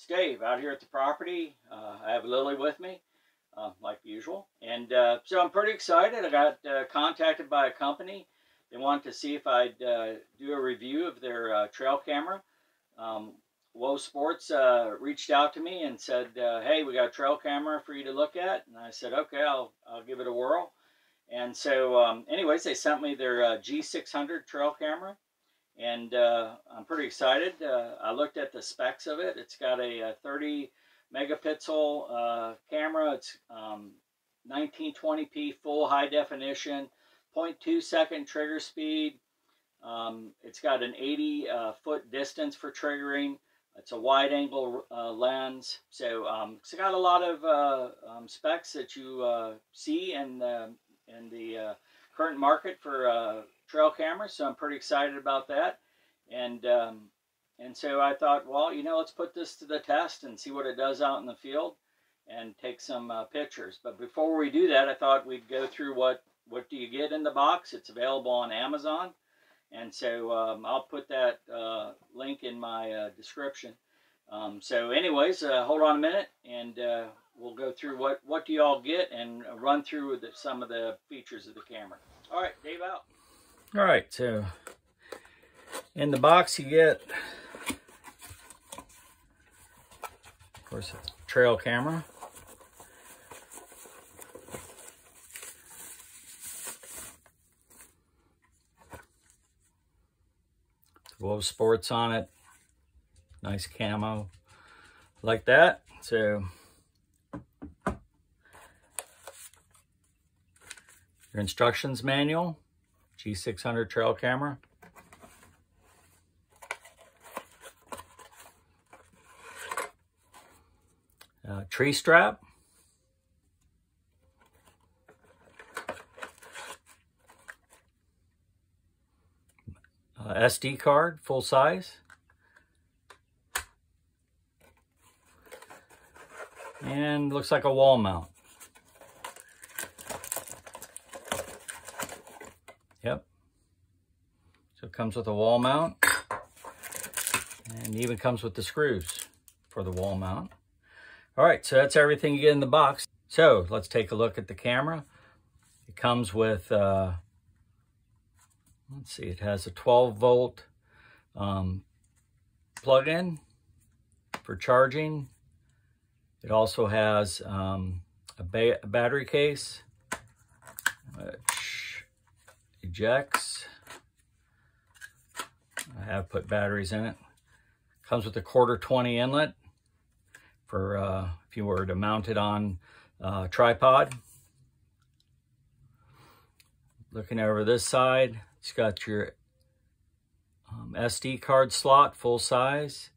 It's Dave out here at the property. I have Lily with me, like usual. And so I'm pretty excited. I got contacted by a company. They wanted to see if I'd do a review of their trail camera. WOSPORTS reached out to me and said, hey, we got a trail camera for you to look at. And I said, okay, I'll give it a whirl. And so anyways, they sent me their G600 trail camera. And I'm pretty excited. I looked at the specs of it. It's got a 30 megapixel camera. It's 1920p full high definition, 0.2 second trigger speed. It's got an 80 foot distance for triggering. It's a wide angle lens. So it's got a lot of specs that you see in the current market for trail cameras, so I'm pretty excited about that. And so I thought, well, you know, let's put this to the test and see what it does out in the field and take some pictures. But before we do that, I thought we'd go through what do you get in the box. It's available on Amazon, and so I'll put that link in my description. So anyways, hold on a minute, and we'll go through what do you all get and run through some of the features of the camera. All right, Dave out. All right, so in the box you get, of course, it's a trail camera. WOSPORTS on it, nice camo, like that. So your instructions manual. G600 trail camera. Tree strap. SD card, full size. And looks like a wall mount. Yep. So it comes with a wall mount, and even comes with the screws for the wall mount. All right, so that's everything you get in the box. So let's take a look at the camera. It comes with, let's see, it has a 12-volt plug-in for charging. It also has a battery case, which ejects. I have put batteries in it. Comes with a 1/4-20 inlet for if you were to mount it on a tripod. Looking over this side, it's got your SD card slot, full size.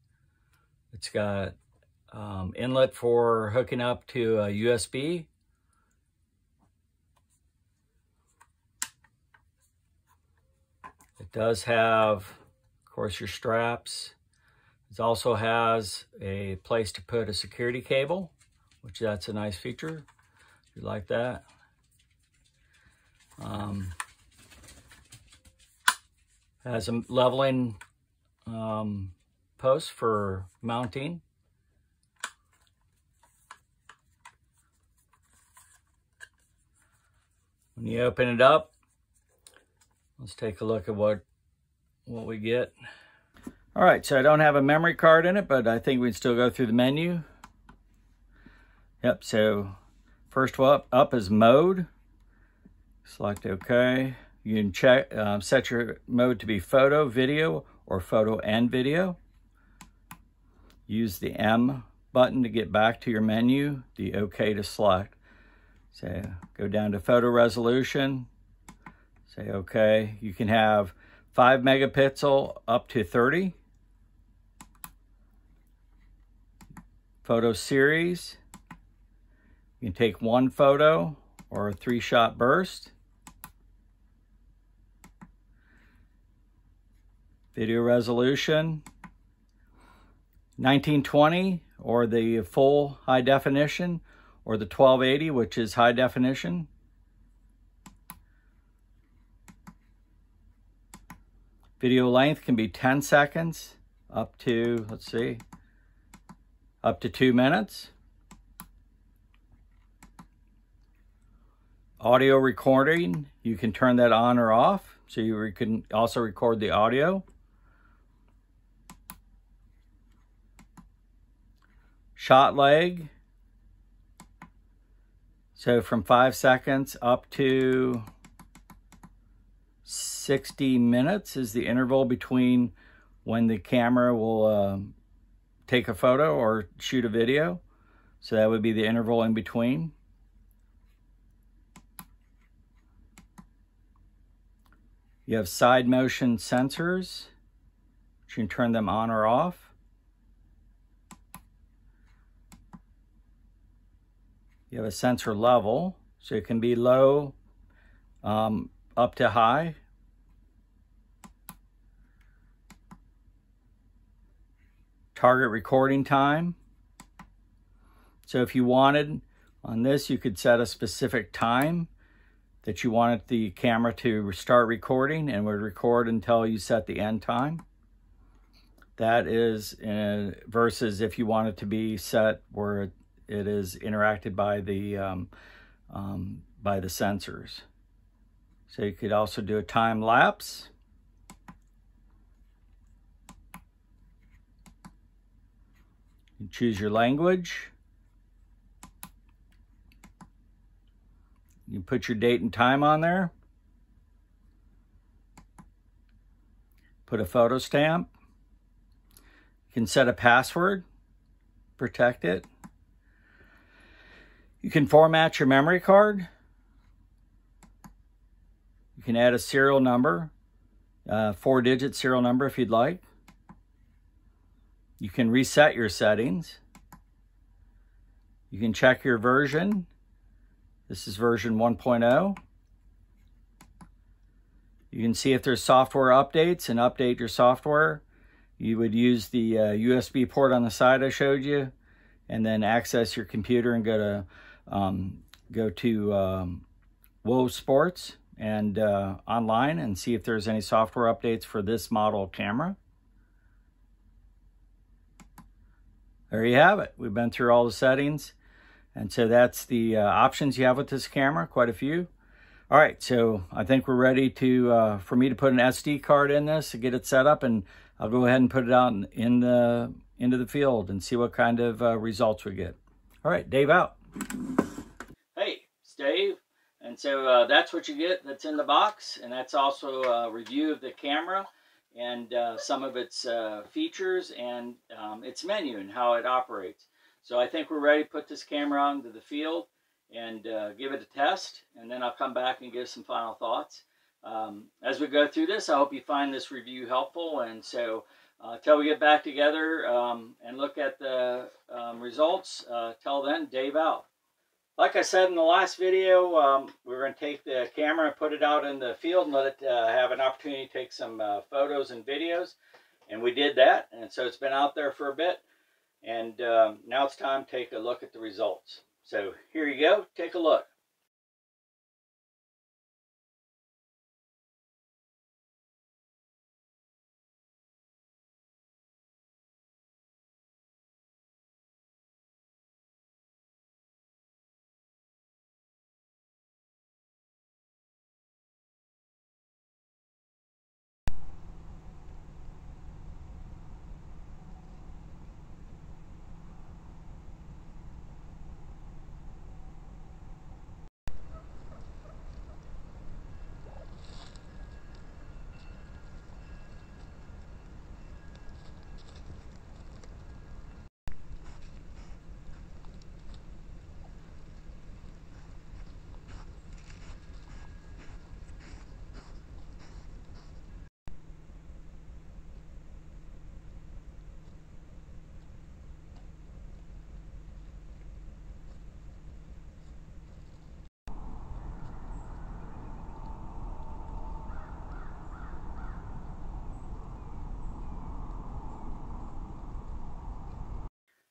It's got inlet for hooking up to a USB. It does have, of course, your straps. It also has a place to put a security cable, which that's a nice feature, if you like that. Has a leveling post for mounting. When you open it up, let's take a look at what we get. All right, so I don't have a memory card in it, but I think we'd still go through the menu. Yep, so first up is mode. Select OK. You can check, set your mode to be photo, video, or photo and video. Use the M button to get back to your menu, the OK to select. So go down to photo resolution, say OK. You can have 5 megapixel up to 30. Photo series. You can take one photo or a 3-shot burst. Video resolution, 1920 or the full high definition, or the 1280, which is high definition. Video length can be 10 seconds up to, let's see, up to 2 minutes. Audio recording, you can turn that on or off, so you can also record the audio. Shot leg, so from 5 seconds up to 60 minutes is the interval between when the camera will take a photo or shoot a video. So that would be the interval in between. You have side motion sensors. You can turn them on or off. You have a sensor level, so it can be low up to high. Target recording time. So if you wanted on this, you could set a specific time that you wanted the camera to start recording, and would record until you set the end time. That is versus if you want it to be set where it is interacted by the sensors. So you could also do a time lapse. You choose your language. You put your date and time on there. Put a photo stamp. You can set a password, protect it. You can format your memory card. You can add a serial number, 4-digit serial number if you'd like. You can reset your settings. You can check your version. This is version 1.0. You can see if there's software updates and update your software. You would use the USB port on the side I showed you, and then access your computer and go to WOSPORTS and online and see if there's any software updates for this model camera. There you have it. We've been through all the settings. And so that's the options you have with this camera, quite a few. All right, so I think we're ready to for me to put an SD card in this to get it set up, and I'll go ahead and put it out into the field and see what kind of results we get. All right, Dave out. Hey, it's Dave. And so that's what you get that's in the box, and that's also a review of the camera and some of its features and its menu and how it operates. So I think we're ready to put this camera out into the field and give it a test, and then I'll come back and give some final thoughts. As we go through this, I hope you find this review helpful, and so until we get back together and look at the results, till then, Dave out. Like I said in the last video, we're going to take the camera and put it out in the field and let it have an opportunity to take some photos and videos, and we did that, and so it's been out there for a bit. And now it's time to take a look at the results. So here you go, take a look.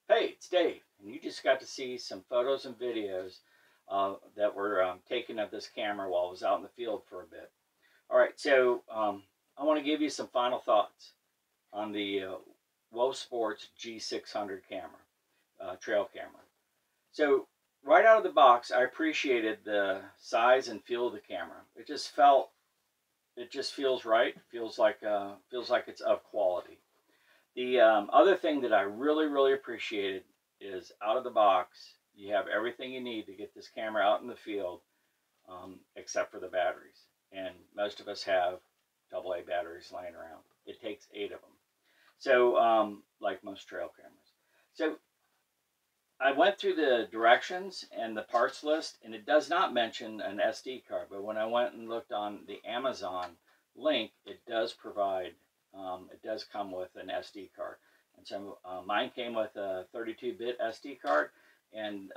Hey, it's Dave, and you just got to see some photos and videos that were taken of this camera while I was out in the field for a bit. All right, so I want to give you some final thoughts on the WOSPORTS G600 camera. trail camera. So right out of the box, I appreciated the size and feel of the camera. It just feels right. Feels like it's of quality. The other thing that I really appreciated is out of the box, you have everything you need to get this camera out in the field, except for the batteries. And most of us have AA batteries laying around. It takes 8 of them. So, like most trail cameras. So I went through the directions and the parts list, and it does not mention an SD card. But when I went and looked on the Amazon link, it does provide, it does come with an SD card. And so mine came with a 32-bit SD card, and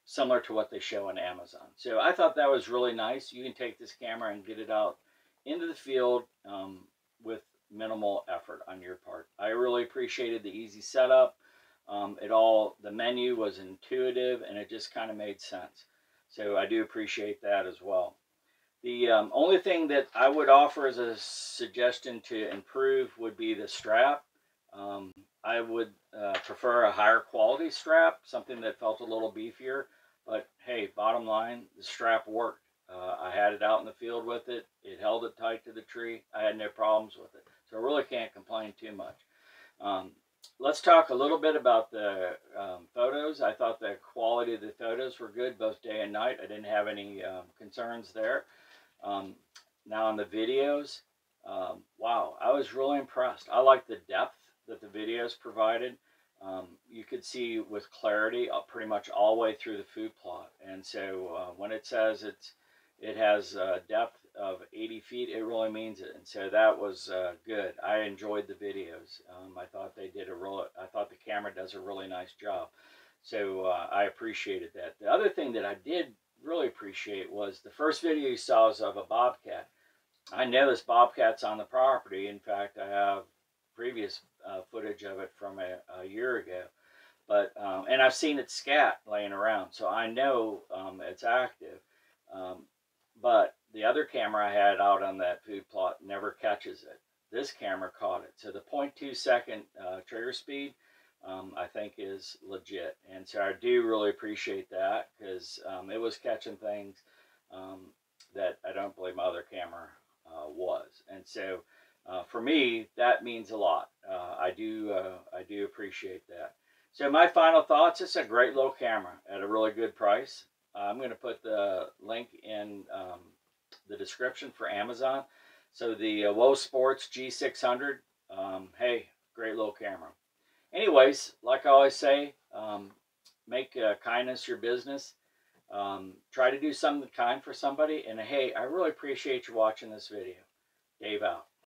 similar to what they show on Amazon. So I thought that was really nice. You can take this camera and get it out into the field with minimal effort on your part. I really appreciated the easy setup. The menu was intuitive, and it just kind of made sense. So I do appreciate that as well. The only thing that I would offer as a suggestion to improve would be the strap. I would prefer a higher quality strap, something that felt a little beefier. But hey, bottom line, the strap worked. I had it out in the field with it. It held it tight to the tree. I had no problems with it. So I really can't complain too much. Let's talk a little bit about the photos. I thought the quality of the photos were good both day and night. I didn't have any concerns there. Now on the videos, wow, I was really impressed. I like the depth that the videos provided. You could see with clarity pretty much all the way through the food plot. And so when it says it has a depth of 80 feet, it really means it. And so that was good. I enjoyed the videos. I thought I thought the camera does a really nice job. So I appreciated that. The other thing that I did really appreciate was the first video you saw was of a bobcat. I know this bobcat's on the property. In fact, I have previous footage of it from a year ago. But and I've seen it scat laying around, so I know it's active. But the other camera I had out on that food plot never catches it. This camera caught it. So the 0.2 second trigger speed, I think, is legit. And so I do really appreciate that, because it was catching things that I don't believe my other camera was. And so for me, that means a lot. I do appreciate that. So my final thoughts, it's a great little camera at a really good price. I'm going to put the link in the description for Amazon. So the WOSPORTS G600, hey, great little camera. Anyways, like I always say, make kindness your business. Try to do something kind for somebody. And hey, I really appreciate you watching this video. Dave out.